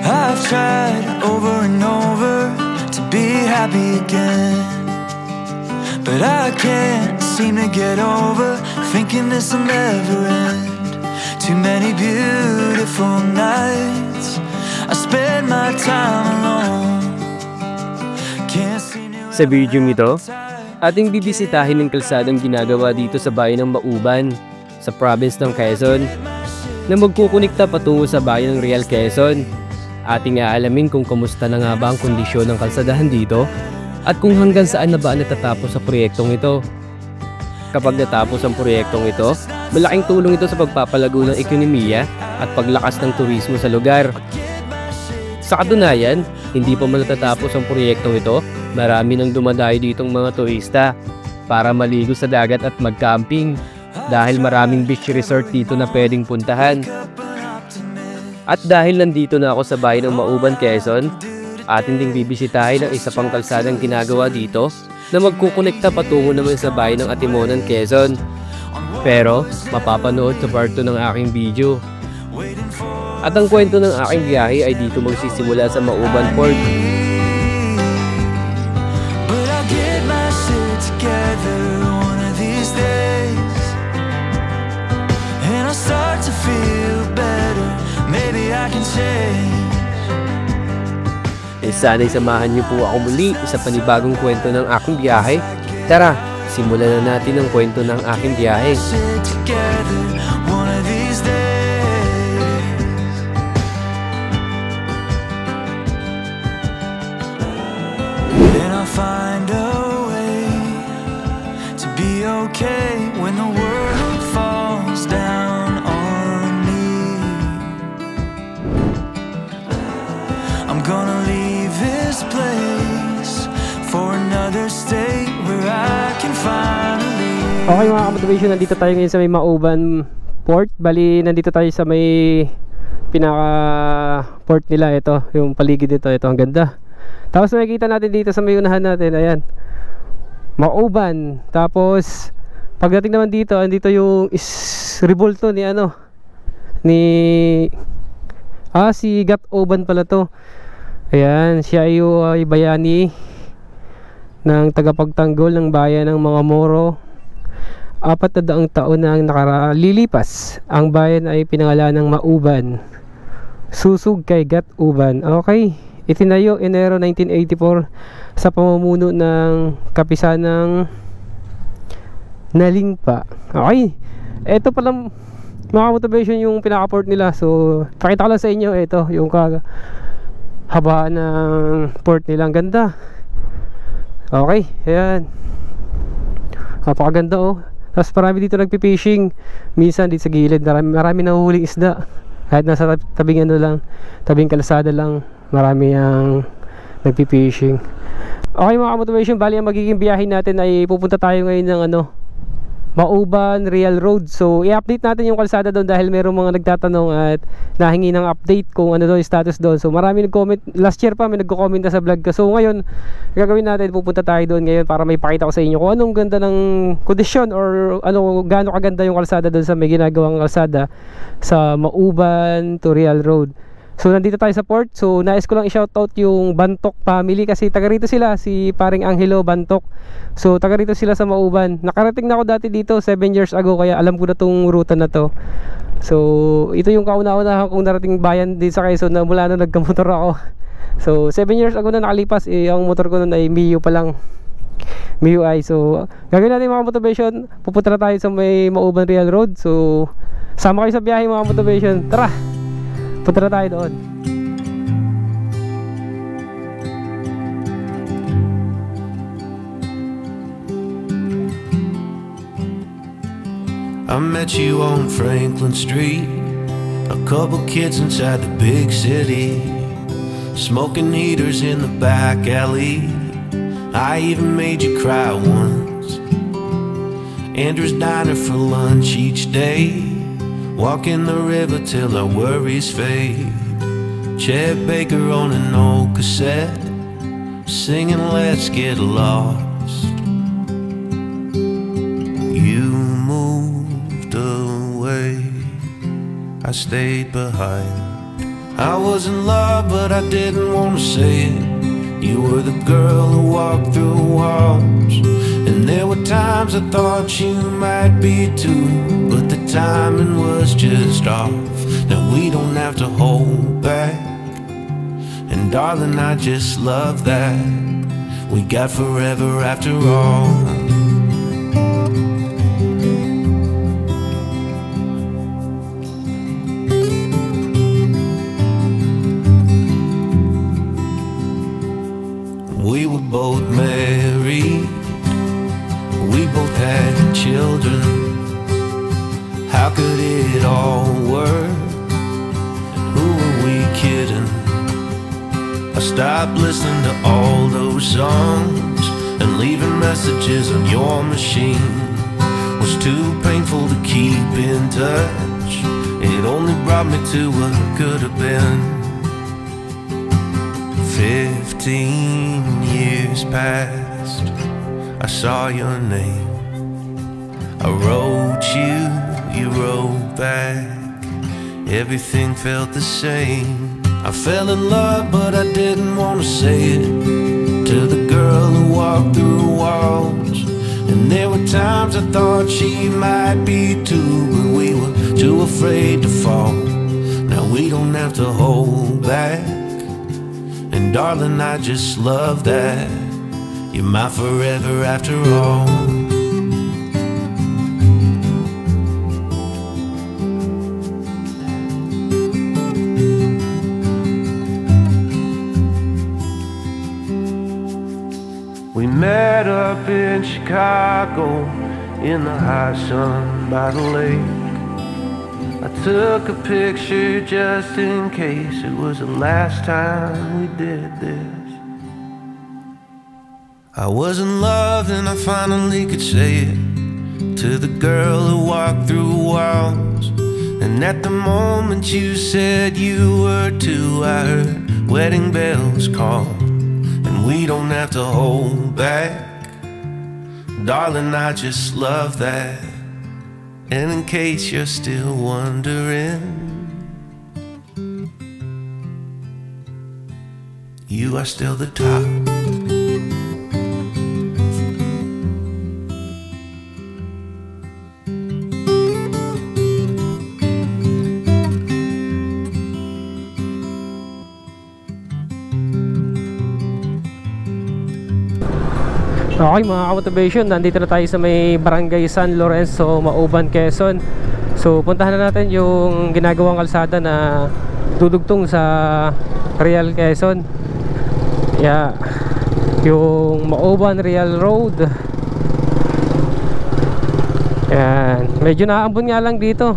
I've tried over and over to be happy again, but I can't seem to get over thinking this'll never end. Too many beautiful nights I spend my time alone. Can't seem to. Sa video nito, ating bibisitahin ng kalsadang ginagawa dito sa bayan ng Mauban, sa province ng Quezon, na magkukunikta patungo sa bayan ng Real Quezon. Ating aalamin kung kamusta na nga ba ang kondisyon ng kalsadahan dito at kung hanggang saan na ba natatapos sa proyektong ito. Kapag natapos ang proyektong ito, malaking tulong ito sa pagpapalago ng ekonomiya at paglakas ng turismo sa lugar. Sa katunayan, hindi pa man natatapos ang proyektong ito, marami nang dumadayo ditong mga turista para maligo sa dagat at mag-camping dahil maraming beach resort dito na pwedeng puntahan. At dahil nandito na ako sa bayan ng Mauban, Quezon, atin ding bibisitahin ang isa pang kalsadang ginagawa dito na magkukonekta patungo naman sa bayan ng Atimonan, Quezon. Pero mapapanood sa part 2 ng aking video. At ang kwento ng aking biyahe ay dito magsisimula sa Mauban Port. But I'll get my shit together one of these days, and I'll start to feel better. Maybe I can change. Sana'y samahan niyo po ako muli sa panibagong kwento ng aking biyahe. Tara, simulan na natin ang kwento ng aking biyahe. Then I'll find a way to be okay when the world falls down on me. I'm gonna leave this place for another state where I can finally. Okay mga kamotivation, nandito tayo ngayon sa may Mauban Port. Bali, nandito tayo sa may pinaka port nila. Ito, yung paligid dito. Ito, ang ganda. Tapos makikita natin dito sa may unahan natin, ayan, Mauban. Tapos pagdating naman dito, andito yung revolto ni si Gat Oban pala to. Ayan, siya ay bayani ng tagapagtanggol ng bayan ng mga Moro. 400 taon na ang nakalilipas, ang bayan ay pinangalan ng Mauban, susug kay Gat Oban. Okay, itinayo Enero 1984 sa pamumuno ng kapisanang Nalingpa. Okay, ito pala mga motivation yung pinaka-port nila. So pakita ko lang sa inyo, ito yung habaan ng port nila. Ang ganda. Okay, ayan, napakaganda oh. Tapos marami dito nagpipishing. Minsan dito sa gilid marami nahuhuling isda. Kahit nasa tabing tabing kalsada lang, marami ang nagpipishing. Okay mga motivation, bali ang magiging biyahe natin ay pupunta tayo ngayon ng Mauban Real Road. So i-update natin yung kalsada doon dahil merong mga nagtatanong at nahingi ng update kung ano daw yung status doon. So marami nag-comment, last year pa may nagko-comment na sa vlog ko. So ngayon gagawin natin, pupunta tayo doon ngayon para may pakita ko sa inyo kung anong ganda ng kondisyon or gaano kaganda yung kalsada doon sa may ginagawang kalsada sa Mauban to Real Road. So nandito tayo sa port. So nais ko lang i-shoutout yung Bantok family kasi taga rito sila, si paring Angelo Bantok. So taga rito sila sa Mauban. Nakarating na ako dati dito 7 years ago, kaya alam ko na tong ruta na to. So ito yung kauna-unahan kong narating bayan dito sa Quezon na mula nung nagkamotor ako. So 7 years ago na nakalipas, ang motor ko nun ay Mio pa lang, Mio I. So gagawin natin mga motivation, pupunta na tayo sa may Mauban Real Road. So sama kayo sa biyahe mga motivation. Tara, punta na tayo doon. I met you on Franklin Street, a couple kids inside the big city, smoking heaters in the back alley. I even made you cry once. Andrew's Diner for lunch each day, walking the river till our worries fade. Chet Baker on an old cassette, singing let's get lost. You moved away, I stayed behind. I was in love but I didn't want to say it. You were the girl who walked through walls, and there were times I thought you might be too, but the timing was just off. Now we don't have to hold back, and darling, I just love that we got forever after all. We were both married, we both had children. How could it all work? Who were we kidding? I stopped listening to all those songs, and leaving messages on your machine was too painful to keep in touch. It only brought me to what could have been. 15 years passed, I saw your name, I wrote you, you wrote back. Everything felt the same. I fell in love but I didn't want to say it to the girl who walked through walls, and there were times I thought she might be too, but we were too afraid to fall. Now we don't have to hold back, and darling, I just love that you're my forever after all. We met up in Chicago in the high sun by the lake. I took a picture just in case it was the last time we did this. I was in love and I finally could say it to the girl who walked through walls, and at the moment you said you were too, I heard wedding bells call. And we don't have to hold back, darling, I just love that. And in case you're still wondering, you are still the top. Okay mga ka-motivation, nandito na tayo sa may Barangay San Lorenzo, Mauban, Quezon. So puntahan na natin yung ginagawang kalsada na dudugtong sa Real, Quezon. Yeah, yung Mauban Real Road. Yan, medyo naambon nga lang dito.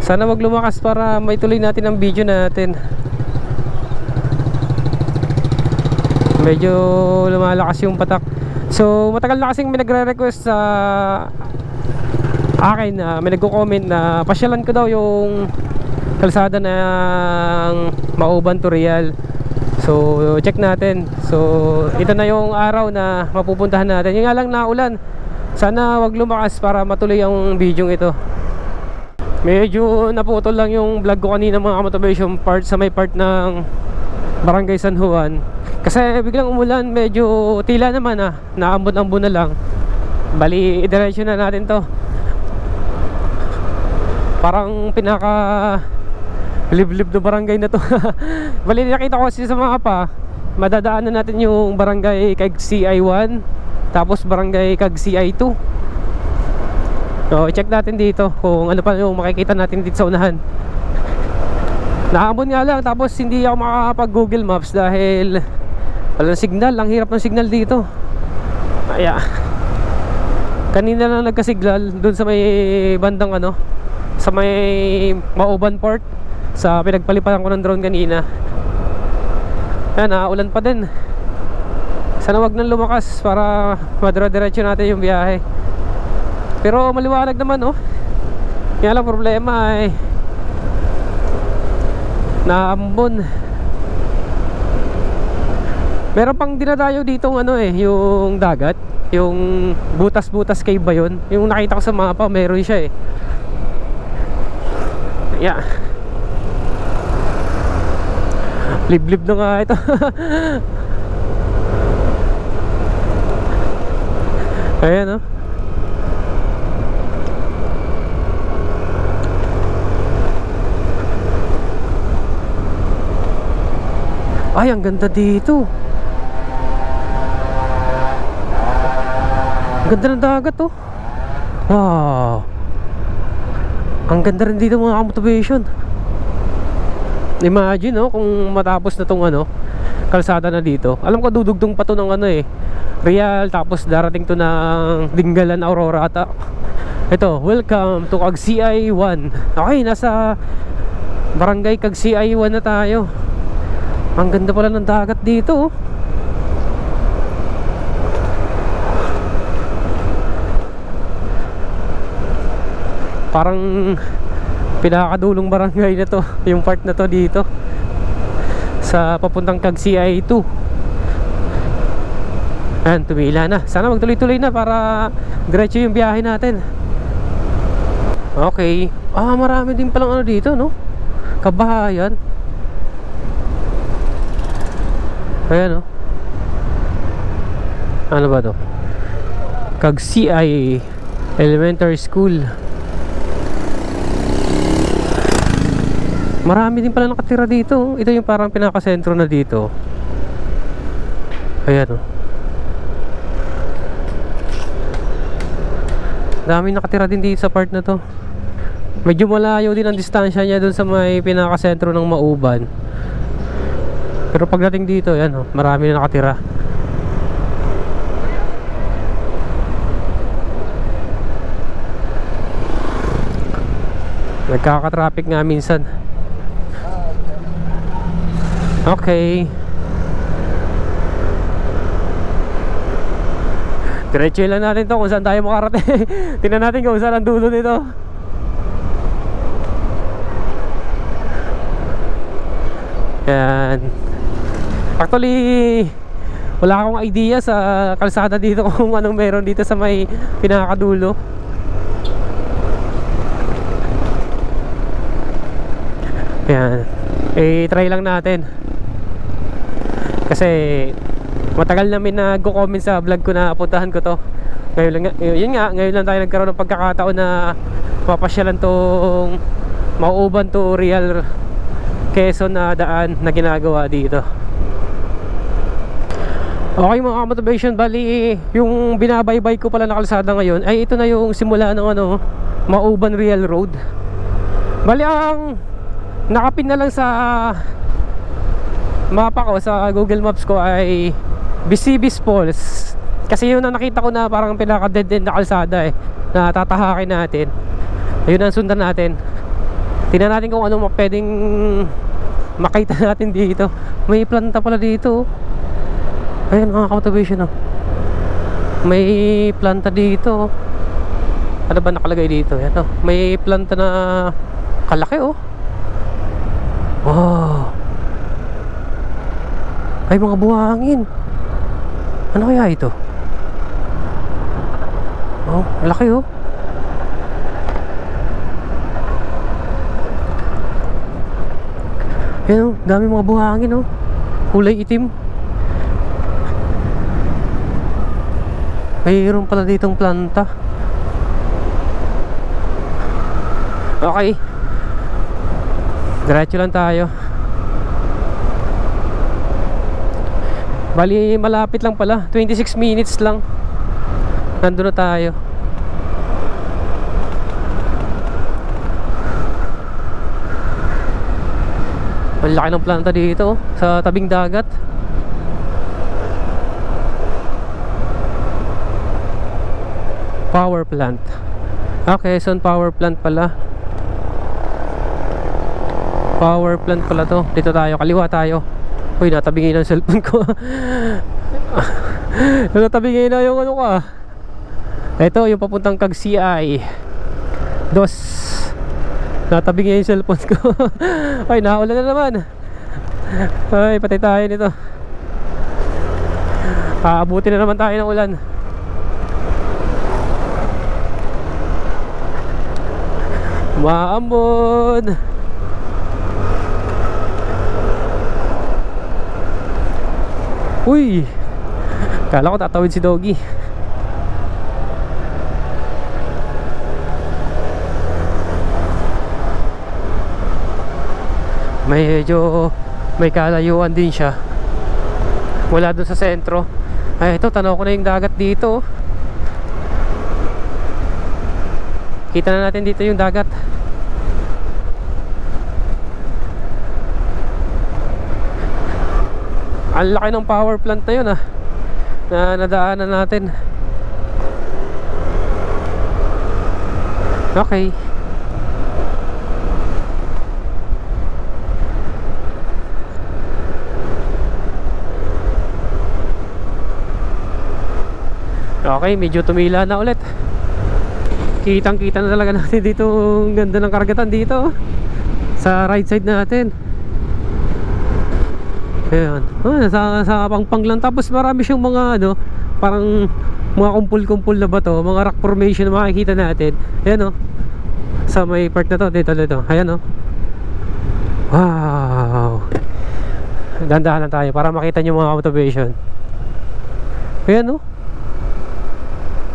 Sana wag lumakas para maituloy natin ang video natin. Medyo lumalakas yung patak. So matagal na kasing may nagre-request sa akin na may nagko-comment na pasyalan ko daw yung kalsada ng Mauban to Real. So check natin. So ito na yung araw na mapupuntahan natin. Yung nga lang naulan, sana wag lumakas para matuloy ang video ito. Medyo naputol lang yung vlog ko kanina mga motivation part sa may part ng Barangay San Juan, kasi biglang umulan, medyo tila naman naambon-ambon na lang. Bali, i-diretso na natin to. Parang pinaka liblib na barangay na to. Bali, nakita ko kasi sa mapa, madadaanan natin yung barangay kag CI1, tapos barangay kag CI2. So, check natin dito kung ano pa yung makikita natin dito sa unahan. Naambon nga lang, tapos hindi ako makakapag Google Maps dahil walang signal, ang hirap ng signal dito. Kaya kanina lang nagkasignal dun sa may bandang sa may Mauban Port, sa pinagpaliparan ko ng drone kanina. Yan, ulan pa din. Sana wag nang lumakas para madira-diretso natin yung biyahe. Pero maliwanag naman kaya lang problema ay naambon. Meron pang dinadayo dito ano yung dagat, yung butas-butas cave ba yun? Yung nakita ko sa mapa, meron siya yeah. Liblib na nga ito. Ayan oh. Ay, ang ganda dito. Ang ganda ng dagat oh. Wow. Ang ganda rin dito mga ka-motivation. Imagine oh, kung matapos na tong kalsada na dito. Alam ko dudugtong pa to ng Real, tapos darating to ng Dingalan, Aurora ata. Ito, welcome to Cagsiay 1. Okay, nasa Barangay Cagsiay 1 na tayo. Ang ganda pala ng dagat dito oh. Parang pinakadulong barangay na to, yung part na to dito sa papuntang Cagsiay 2. Ayan, tumila na. Sana magtuloy-tuloy na para diretso yung biyahe natin. Okay. Marami din palang dito no, kabahayan. Ayan oh. Ano ba to? Cagsiay Elementary School. Marami din pala nakatira dito. Ito yung parang pinakasentro na dito. Ayan oh. Dami nakatira din dito sa part na to. Medyo malayo din ang distansya niya dun sa may pinakasentro ng Mauban. Pero pagdating dito, yan oh, marami na nakatira. Nagkaka-traffic nga minsan. Okay. Diretso lang natin to kung saan tayo makarating. Tingnan natin kung saan ang dulo nito. Yan. Actually, wala akong idea sa kalsada dito kung anong meron dito sa may pinakadulo. Yan. Try lang natin. Kasi matagal namin nag-comment sa vlog ko na puntahan ko to. Ngayon lang tayo nagkaroon ng pagkakataon na mapasyalan tong Mauban to Real Quezon na daan na ginagawa dito. Okay mga motivation, bali yung binabaybay ko pala na kalsada ngayon ay ito na yung simula ng Mauban Real Road. Bali ang nakapin na lang sa mapa ko, sa Google Maps ko ay Bisibis Falls. Kasi yun ang nakita ko na parang pinaka-dead end na kalsada na tatahakin natin. Ayun ang sundan natin. Tingnan natin kung ano pwedeng makita natin dito. May planta pala dito. Ayun mga ka-motivation oh. May planta dito. Ano ba nakalagay dito? Yan oh. May planta na kalaki oh. Wow. Ay mga buhangin. Ano kaya ito? Oh, malaki oh. Yan oh, dami mga buhangin oh. Kulay itim. Mayroon pala ditong planta. Okay, diretso lang tayo. Bali malapit lang pala, 26 minutes lang nandun na tayo. Ang laki ng planta dito sa tabing dagat. Power plant. Okay, so power plant pala. Power plant pala to. Dito tayo, kaliwa tayo. Uy, natabingin ang cellphone ko. Natabingin na yung ano ko ah. Ito, yung papuntang Cagsiay 2. Natabingin yung cellphone ko. Ay, naulan na naman. Ay, patay tayo nito. Aabutin na naman tayo ng ulan. Maambon. Uy, kala ko tatawid si Doggy. Medyo may kalayuan din siya. Wala dun sa sentro. Ay, ito, tanaw ko na yung dagat dito. Kita na natin dito yung dagat. Ang laki ng power plant na yun na nadaanan natin. Okay. Okay, medyo tumila na ulit. Kitang kita na talaga natin dito. Ang ganda ng karagatan dito sa right side natin. Ayan, nasa pangpang lang. Tapos marami siyang mga ano, parang mga kumpul-kumpul na bato, mga rock formation na makikita natin. Ayan o, sa may part na to, dito. Ayan o. Wow. Dandahan lang tayo para makita nyo mga motivation. Ayan o,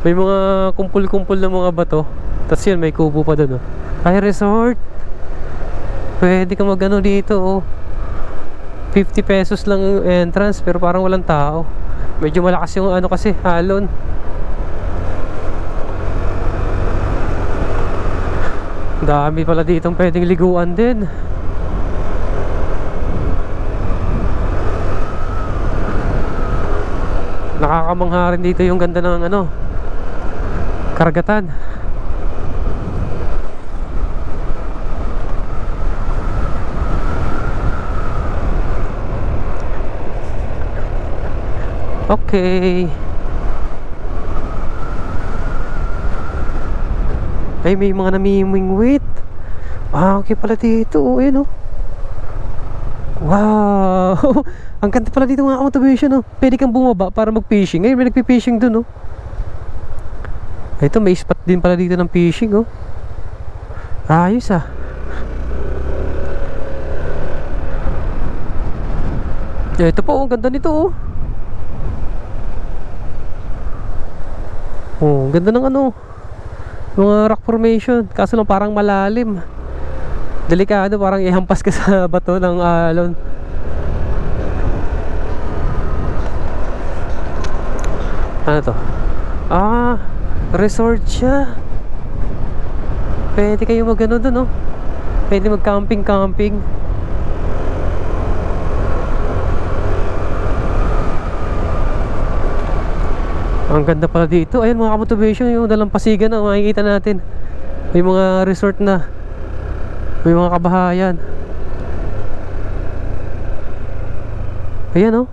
may mga kumpul-kumpul na mga bato. Tapos yun, may kubo pa dun o. Ay, resort. Pwede ka mag-ano dito o. 50 pesos lang yung entrance, pero parang walang tao. Medyo malakas yung ano kasi, halon. Dami pala ditong pwedeng liguan din. Nakakamangha rin dito yung ganda ng ano, karagatan. Okay. Ay, may mga namimingwit. Ah, okay pala dito. Ayan o. Wow. Ang ganda pala dito mga motivation o. Pwede kang bumaba para mag-fishing. Ngayon may nagpi-fishing dun o. Ito, may spot din pala dito ng fishing o. Ayos ah. Ito po, ang ganda nito o. Oh, ganda ng ano, mga rock formation. Kaso lang parang malalim. Delikado, parang ihampas ka sa bato ng alon. Ano to? Ah, resort siya. Pwede kayo mag ano dun, no? Pwede mag camping. Ang ganda pala dito. Ayun mga motivation, yung dalampasigan na makikita natin. May mga resort na. May mga kabahayan. Ayan o.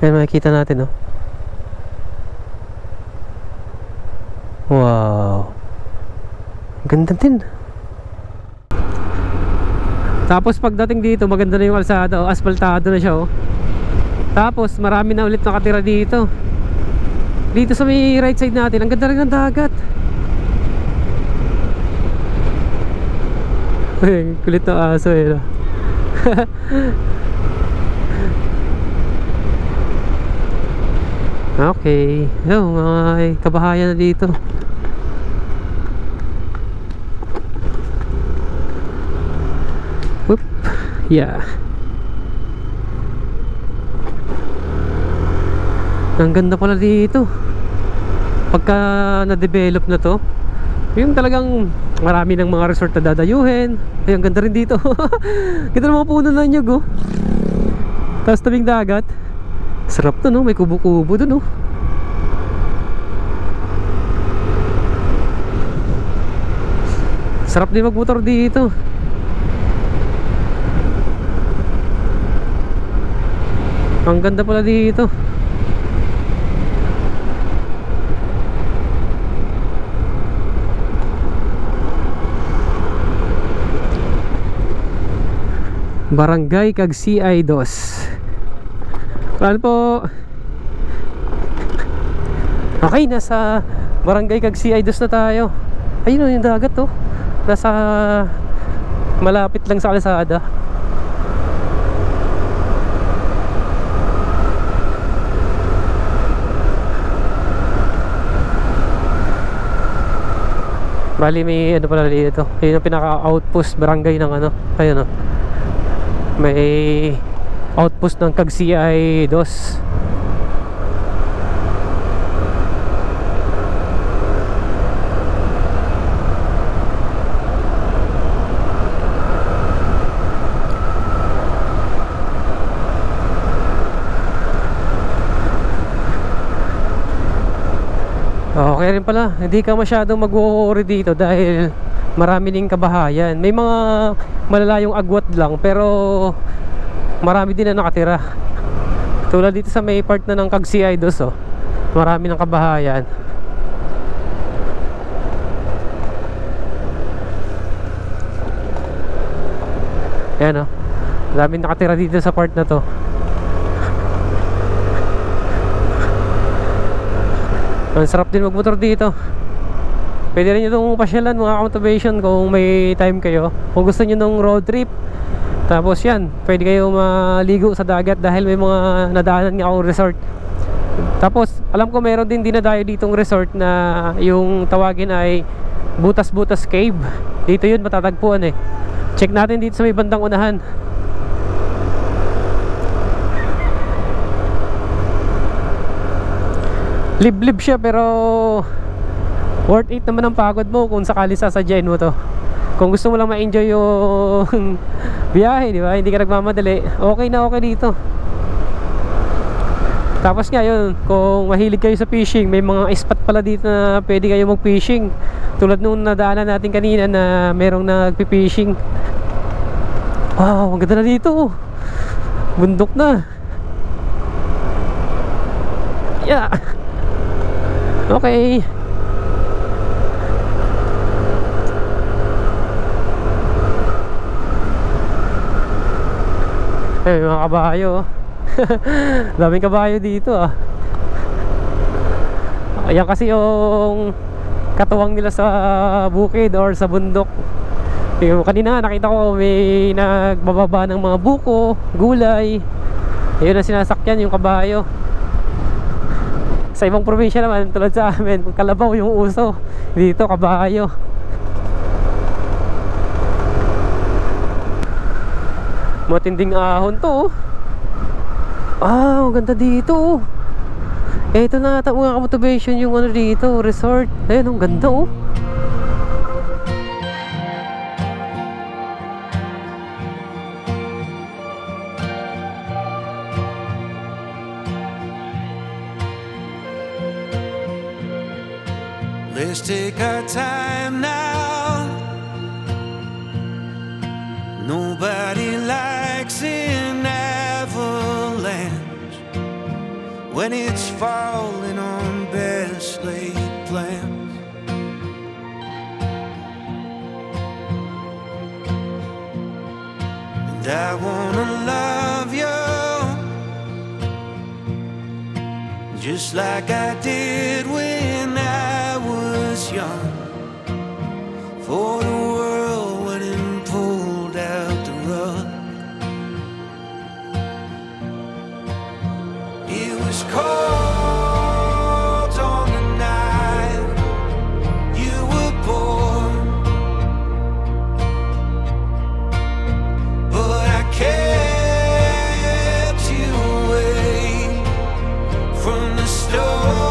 Ayan makikita natin o. Wow. Ganda din. Tapos pagdating dito, maganda na yung kalsada o. Asfaltado na siya o. Tapos marami na ulit nakatira dito. Dito sa may right side natin, ang ganda rin ng dagat. Kulit na aso eh, no? Okay. Hello, mga kabahayan na dito. Whoop. Yeah. Ang ganda pala dito. Pagka na-develop na to, yung talagang marami ng mga resort na dadayuhin. Ay, ang ganda rin dito. Ganda ng mga puno na nyug oh. Tapos tabing dagat. Sarap to no, may kubo-kubo dun oh. Sarap din magmotor dito. Ang ganda pala dito. Barangay Cagsiay 2. Ano po? Okay, nasa Barangay Cagsiay dos na tayo. Ayun yung dagat oh. Nasa malapit lang sa kalsada. Bali may ano pala dito. Yun yung pinaka-outpost barangay ng ano. Ayun oh. May outpost ng Cagsiay dos. Okay rin pala, hindi ka masyadong mag-worry dito dahil marami ding kabahayan. May mga malalayong agwat lang pero marami din na nakatira. Tulad dito sa may part na ng Cagsiay dos oh. Marami ng kabahayan. Ayan oh. Marami nakatira dito sa part na to. Ang sarap din magmotor dito. Pwede rin nyo itong pasyalan mga ka-motivation kung may time kayo. Kung gusto nyo nung road trip. Tapos yan, pwede kayo maligo sa dagat dahil may mga nadaanan nga akong resort. Tapos alam ko meron din dinadayo ditong resort na yung tawagin ay Butas-Butas Cave. Dito yun matatagpuan eh. Check natin dito sa may bandang unahan. Liblib siya pero worth it naman ang pagod mo kung sakali sasadyain mo to. Kung gusto mo lang ma-enjoy yung biyahe, di ba? Hindi ka nagmamadali. Okay na okay dito. Tapos nga yun, kung mahilig kayo sa fishing, may mga spot pala dito na pwede kayo mag-fishing. Tulad nung nadaanan natin kanina na merong nagpi-fishing. Wow, ang ganda na dito. Bundok na. Yeah. Okay. Eh, mga kabayo. Daming kabayo dito ah. Ayan kasi yung katuwang nila sa bukid or sa bundok. Yung kanina nakita ko may nagbababa ng mga buko, gulay. Ayun ang sinasakyan yung kabayo. Sa ibang probinsya naman, tulad sa amin, kalabaw yung uso. Dito, kabayo. Matinding ahon to. Ah, ang ganda dito. Ito na ata mga ka-motivation yung ano dito, resort. Ayun, ang ganda oh. Let's take our time now. Nobody likes an avalanche when it's falling on best laid plans. And I wanna love you just like I did when I was young. For the world went and pulled out the rug. It was cold on the night you were born, but I kept you away from the storm.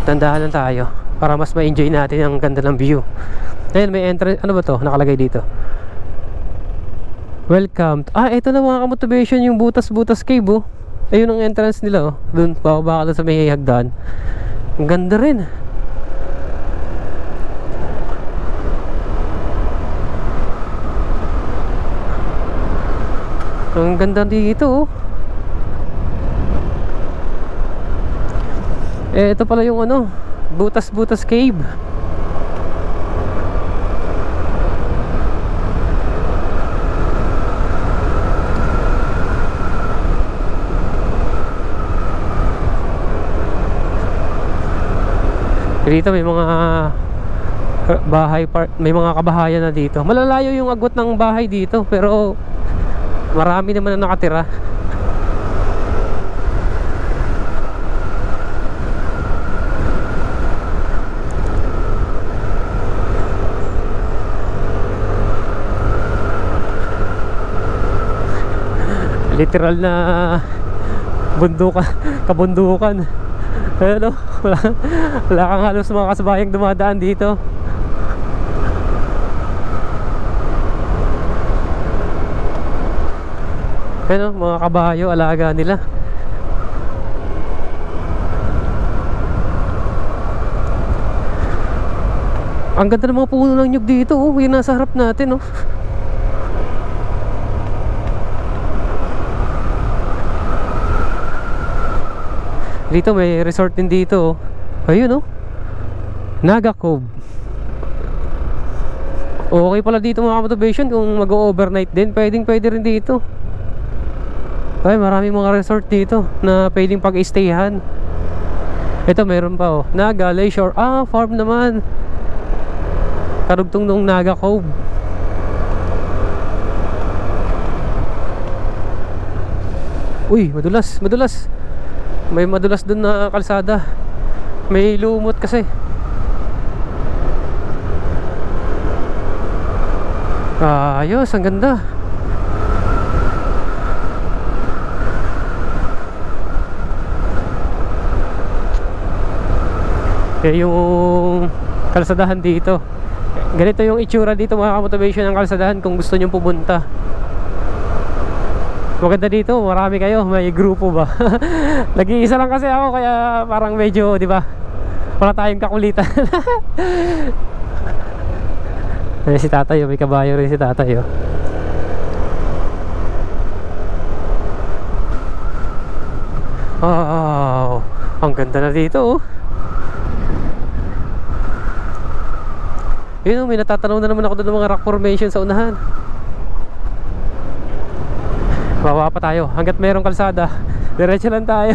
Tandahan lang tayo para mas ma-enjoy natin ang ganda ng view. Ayun, may entrance. Ano ba to? Nakalagay dito. Welcome. Ah, ito na mga ka-motivation yung Butas-Butas Cave oh. Ayun ang entrance nila oh. Doon, bababa ka sa may hagdan. Ang ganda rin. Ang ganda dito oh. Eh, ito pala yung ano, Butas-Butas Cave. Dito may mga bahay may mga kabahayan na dito. Malalayo yung agwat ng bahay dito, pero marami naman na nakatira. Literal na bundukan, kabundukan. Ano, wala kang halos mga kasabayang dumadaan dito. Ano, mga kabayo, alaga nila. Ang ganda ng mga puno ng nyug dito, oh. Yung nasa harap natin, oh. Dito may resort din dito, oh. Ayun, oh, Naga Cove. Okay pala dito mga motivation. Kung mag-overnight din, pwede rin dito. Ay, marami mga resort dito na pwedeng pag-stayhan. Ito meron pa, oh, Naga Leisure. Ah, farm naman. Karugtong nung Naga Cove. Uy, madulas. May madulas dun na kalsada. May lumot kasi. Ayos, ang ganda. Yung kalsadahan dito, ganito yung itsura dito mga kamotivation ng kalsadahan kung gusto nyo pumunta. Maganda dito, marami kayo, may grupo ba? Nag-iisa lang kasi ako, kaya parang medyo, di ba, wala tayong kakulitan. Si tatay, may kabayo rin si tatay, oh. Oh, ang ganda na dito, oh. Yun, may natatanaw na naman ako doon ng mga rock formation sa unahan. Bawa pa tayo hanggat merong kalsada, diretso lang tayo.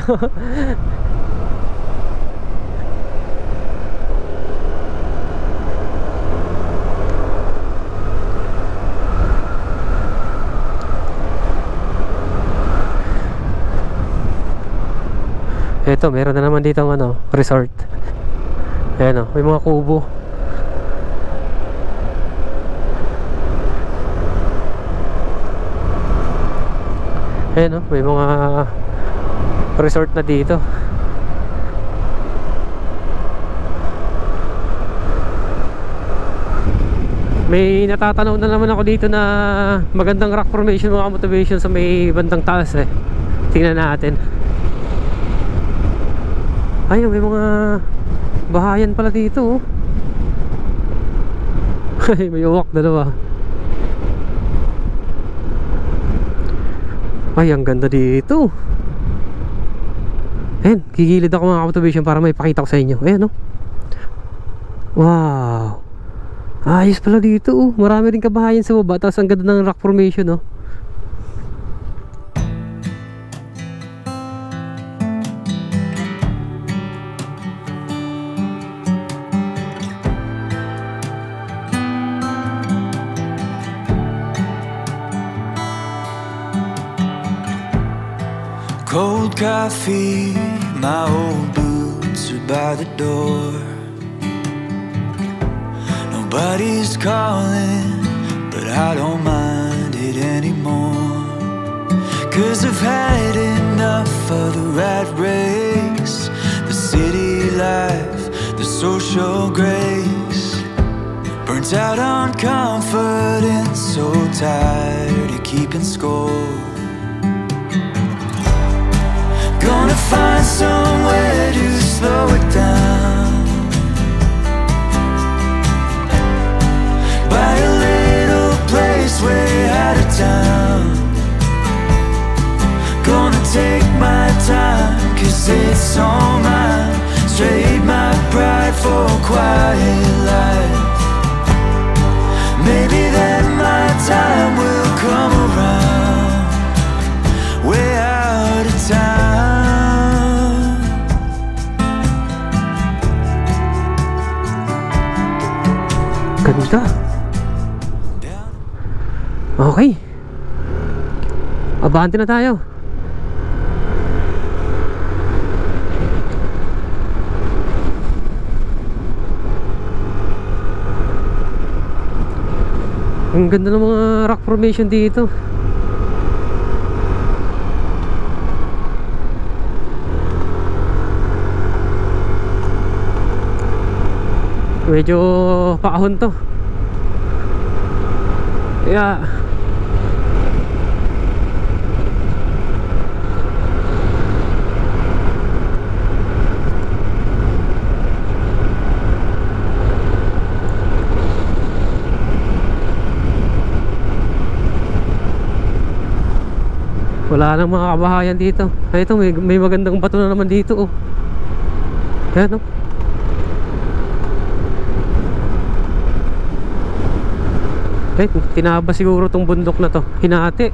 Ito, meron na naman dito ng resort. Ayan, oh, may mga kubo. Ayan, oh, may mga resort na dito. May natatanaw na naman ako dito na magandang rock formation mga motivation sa may bandang taas, eh. Tingnan natin. Ayun, may mga bahayan pala dito, oh. May uwak dalawa. Ay, ang ganda dito. Ayan, gigilid ako mga motivation para may pakita ko sa inyo. Ayan, oh. Wow, ayos pala dito, oh. Marami rin kabahayan sa baba. Tapos ang ganda ng rock formation, oh. Cold coffee, my old boots are by the door. Nobody's calling, but I don't mind it anymore. 'Cause I've had enough of the rat race, the city life, the social grace. Burnt out on confidence, so tired of keeping score. Gonna find somewhere to slow it down, buy a little place way out of town. Gonna take my time, 'cause it's all mine. Trade my pride for a quiet life. Maybe then my time will come around, way out of town. Ganda. Okay. Abante na tayo. Ang ganda ng mga rock formation dito. Medyo paahon to. Yeah. Wala nang mga kabahayan dito. Ay, ito may magandang bato na naman dito, oh. Ayan, oh. Eh, tinaba siguro tong bundok na to. Hinati.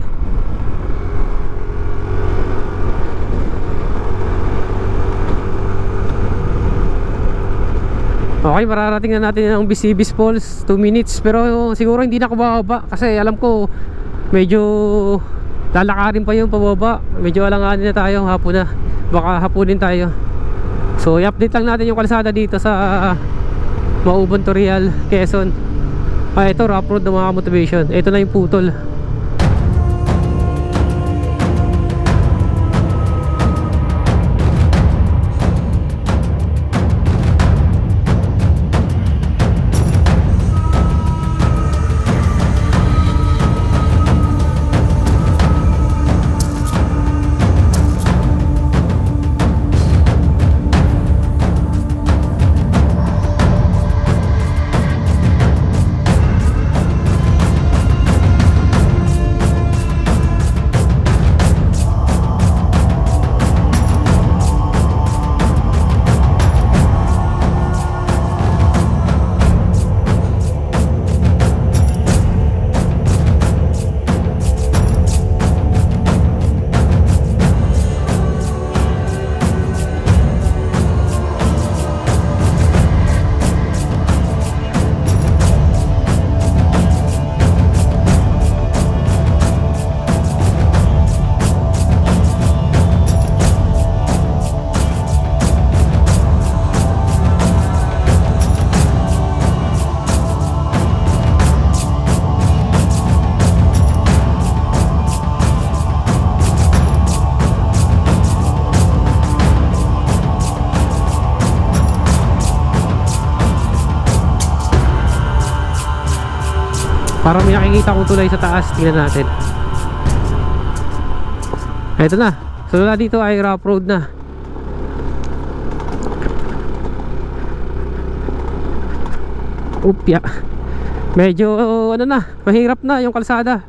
Okay, mararating na natin ang Bisibis Falls. 2 minutes. Pero siguro hindi na ako bababa. Kasi alam ko medyo lalakarin pa yung pababa. Medyo alanganin na tayo. Hapon na. Baka hapunin tayo. So i-update lang natin yung kalsada dito sa Mauban to Real, Quezon. Ito rough road ng mga motivation. Ito na yung putol. Parang may nakikita kong tulay sa taas. Tingnan natin. Ito na. So na dito ay rough road na. Upya. Medyo ano na, mahirap na yung kalsada.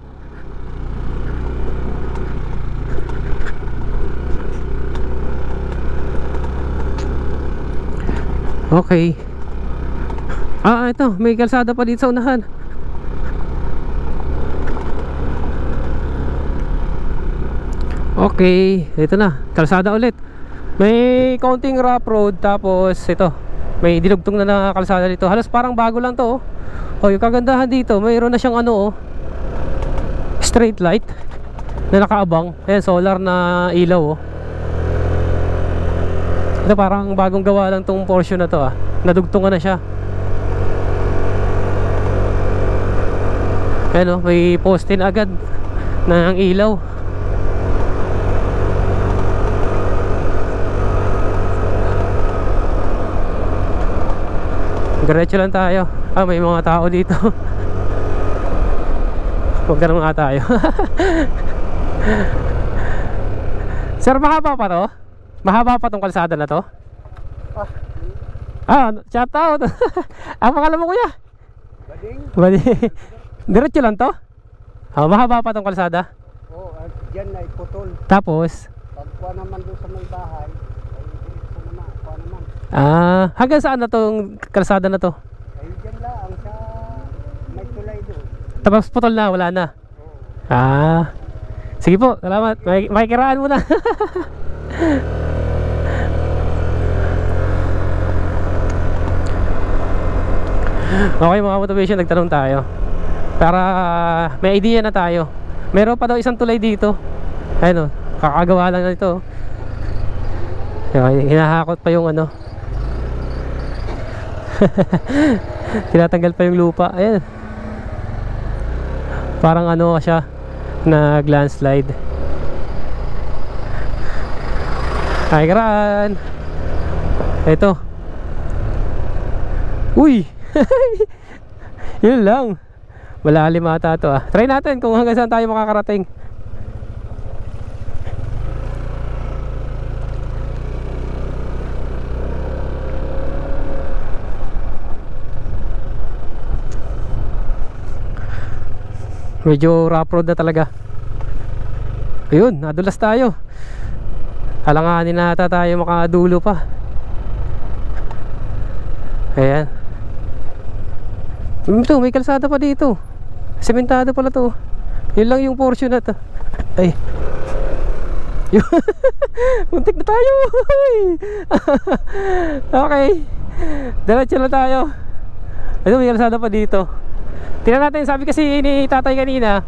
Okay. Ito, may kalsada pa dito sa unahan. Okay, ito na, kalsada ulit. May counting rough road. Tapos ito, may dinugtong na kalsada dito. Halos parang bago lang to, oh. Oh, yung kagandahan dito, mayroon na siyang ano, oh, straight light na nakaabang. Ayan, solar na ilaw, oh. Ito parang bagong gawa lang tong portion na to, ah. Nadugtungan na siya. Ayan, oh, may poste na agad ng ilaw. Diretso lang tayo. May mga tao dito. Huwag ka naman tayo. Sir, mahaba pa to? Mahaba pa tong kalsada na to? Shout out. Ang pangalan mo, kuya? Bading. Diretso lang to? Mahaba pa tong kalsada? Oo, dyan ay putol. Tapos? Pagkuha naman doon sa may bahay, ay diretso naman, kuha naman. Hanggang saan na tong kalsada na to? Ay dyan lang, sa may tulay doon. Tapos putol na, wala na? Oo. Sige po, salamat. Makikiraan muna. Okay mga motivation, nagtanong tayo para may idea na tayo. Meron pa daw isang tulay dito. Ayun o, kakagawa lang na ito. Hinahakot pa yung ano. Tinatanggal pa yung lupa. Ayan. Parang ano siya, nag landslide. Ay gran. Ito. Uy. Yun lang. Malalim ata ito ah. Try natin kung hanggang saan tayo makakarating. Medyo rough road na talaga. Ayun, nadulas tayo. Alanganin na ata tayo makadulo pa. Ayan. Ito, may kalsada pa dito. Sementado pala to. Yun lang yung portion na to. Ay. Muntik na tayo. Okay. Diretso na tayo. Ito, may kalsada pa dito. Tingnan natin, sabi kasi ni tatay kanina,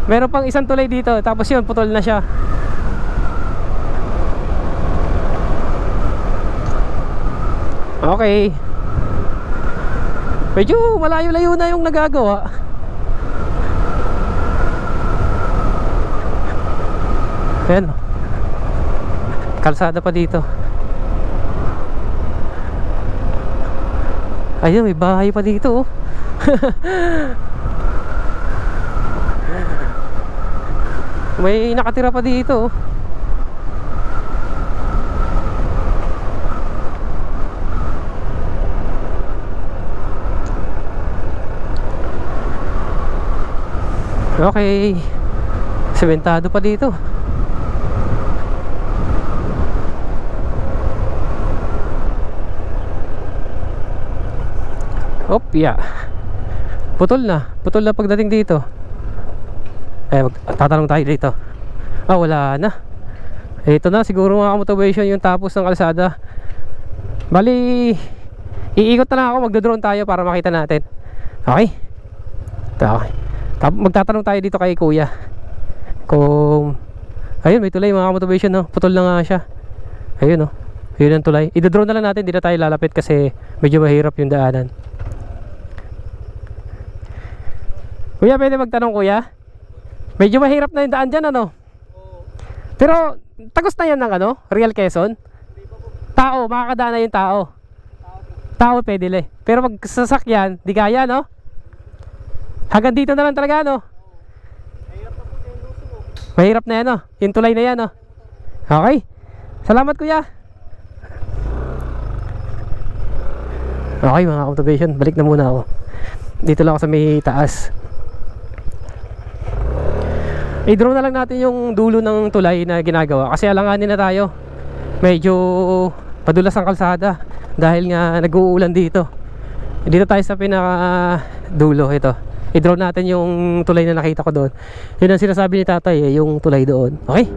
meron pang isang tulay dito. Tapos yun, putol na siya. Okay. Medyo malayo-layo na yung nagagawa. Ayan. Kalsada pa dito. Ayun, may bahay pa dito oh. May nakatira pa dito oh. Okay. Sementado pa dito. Opya. Putol na pagdating dito. Tatanong tayo dito. Wala na. Ito na siguro mga motivation yung tapos ng kalsada. Bali, iikot na lang ako, magdo-drone tayo para makita natin. Okay? Okay. Magtatanong tayo dito kay kuya kung ayun, may tulay mga motivation no? Putol na nga siya. Ayun no? Yun ang tulay. I-drone na lang natin, hindi na tayo lalapit kasi medyo mahirap yung daanan. Kuya, pwede magtanong kuya? Medyo mahirap na yung daan dyan ano? Pero tagos na yan ng ano? Real Quezon? Tao, makakadaan na yung tao. Tao pwede le. Pero pag sasakyan, di kaya no? Hanggang dito na lang talaga no? Mahirap na yan no? Yung tulay na yan no? Okay. Salamat kuya. Okay mga motivation, balik na muna ako. Dito lang ako sa may taas. I-drone na lang natin yung dulo ng tulay na ginagawa kasi alanganin na tayo. Medyo padulas ang kalsada dahil nga nag-uulan dito. Dito tayo sa pinaka dulo ito. I-drone natin yung tulay na nakita ko doon. Yun ang sinasabi ni tatay yung tulay doon. Okay?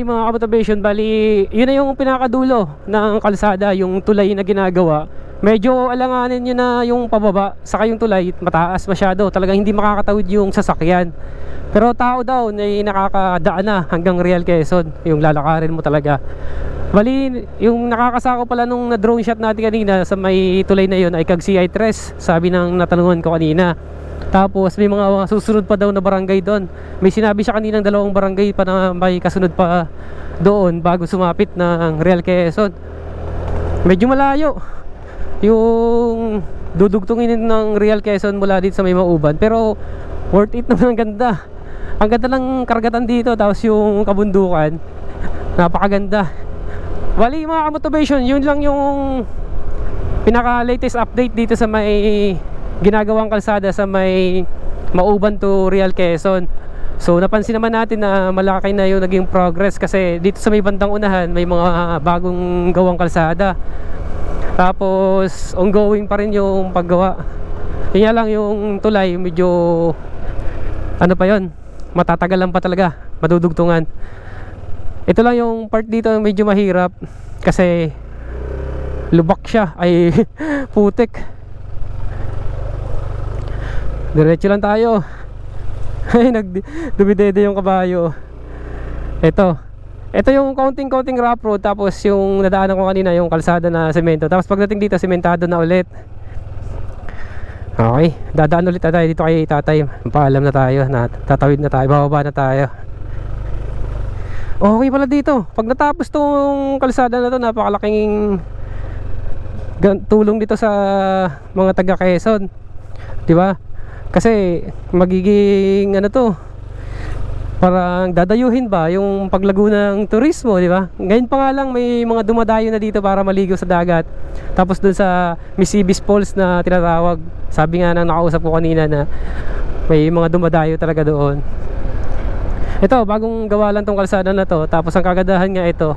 Okay mga kamotivation, bali yun na yung pinakadulo ng kalsada, yung tulay na ginagawa. Medyo alanganin nyo na yung pababa, saka yung tulay mataas masyado, talagang hindi makakatawid yung sasakyan. Pero tao daw na nakakadaan na hanggang Real Quezon, yung lalakarin mo talaga. Bali yung nakakasako pala nung na drone shot natin kanina sa may tulay na yun ay kag CI3, sabi ng natanungan ko kanina. Tapos may mga susunod pa daw na barangay doon. May sinabi siya kaninang 2 barangay pa na may kasunod pa doon bago sumapit ng Real Quezon. Medyo malayo yung dudugtungin ng Real Quezon mula dito sa may Mauban, pero worth it naman. Ang ganda. Ang ganda ng karagatan dito, tapos yung kabundukan napakaganda. Bali mga kamotivation, yun lang yung pinaka latest update dito sa may ginagawang kalsada sa may Mauban to Real Quezon. So napansin naman natin na malaki na yung naging progress, kasi dito sa may bandang unahan may mga bagong gawang kalsada. Tapos ongoing pa rin yung paggawa. Kaya lang yung tulay medyo ano pa yon, matatagalan pa talaga, madudugtungan. Ito lang yung part dito medyo mahirap kasi lubak siya, ay putik. Diretso lang tayo. Ay nagdumidede yung kabayo. Ito yung counting rough road, tapos yung nadaanan ko kanina yung kalsada na semento. Tapos pagdating dito sementado na ulit. Okay, dadaan ulit tayo dito kay tatay. Paalam na tayo, tatawid na tayo, bababa na tayo. Okay pala dito, pag natapos tong kalsada na to, napakalaking tulong dito sa mga taga Quezon, di ba? Kasi magiging ano to, parang dadayuhin ba yung paglago ng turismo, di ba? Ngayon pa nga lang may mga dumadayo na dito para maligo sa dagat. Tapos dun sa Misibis Falls na tinatawag, sabi nga nang nakausap ko kanina na may mga dumadayo talaga doon. Ito, bagong gawa lang tong kalsada na to. Tapos ang kagandahan nga ito,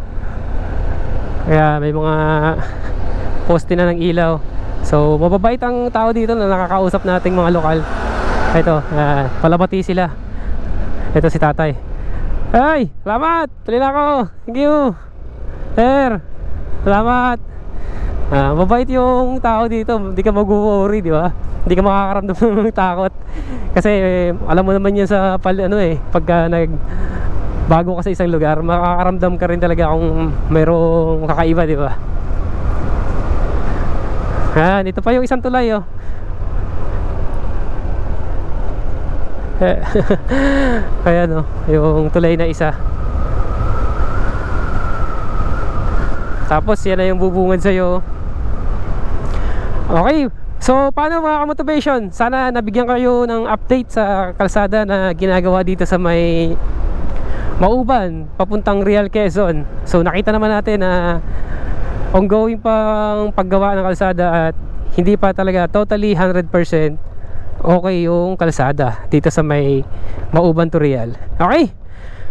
kaya may mga poste na ng ilaw. So mababait ang tao dito na nakakausap nating mga lokal. Ito, palabati sila. Ito si tatay. Ay, salamat! Tuloy na ako. Thank you sir, salamat. Mabait yung tao dito. Hindi ka mag-worry, di ba? Hindi ka makakaramdam ng takot. Kasi alam mo naman yan sa pagka bago ka sa isang lugar, makakaramdam ka rin talaga kung mayroong kakaiba, di ba? Ito pa yung isang tulay, oh. Ayan, oh, yung tulay na isa. Tapos yan na yung bubungad sa'yo. Okay, so paano mga kamotivation? Sana nabigyan kayo ng update sa kalsada na ginagawa dito sa may Mauban papuntang Real Quezon. So nakita naman natin na ongoing pang paggawa ng kalsada at hindi pa talaga totally 100% okay yung kalsada dito sa may Mauban to Real. Okay,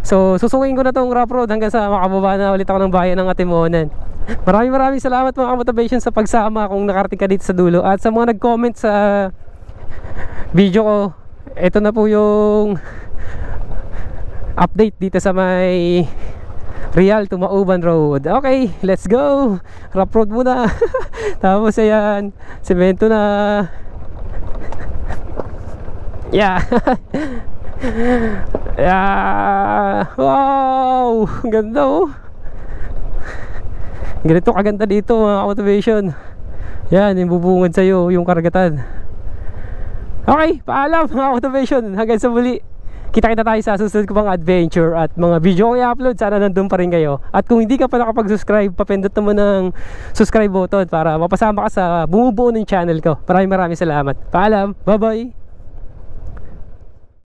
so susukuin ko na tong rough road hanggang sa makababa na ulit ako ng bayan ng Atimonan. Maraming salamat mga motivation sa pagsama kung nakarating ka dito sa dulo. At sa mga nag-comment sa video ko, ito na po yung update dito sa may Real to Mauban Road. Okay, let's go. Rough road muna. Tapos ayan, semento na. Yeah. Yeah. Wow, ganda, oh. Ganito kaganda dito mga motivation. Yan, yung bubungad sa'yo yung karagatan. Okay, paalam mga motivation. Hanggang sa muli, kita-kita tayo sa susunod ko pang adventure at mga video ko i-upload. Sana nandun pa rin kayo. At kung hindi ka pa nakapag-subscribe, papindot naman ng subscribe button para mapasama ka sa bumubuo ng channel ko. Maraming salamat. Paalam, bye bye.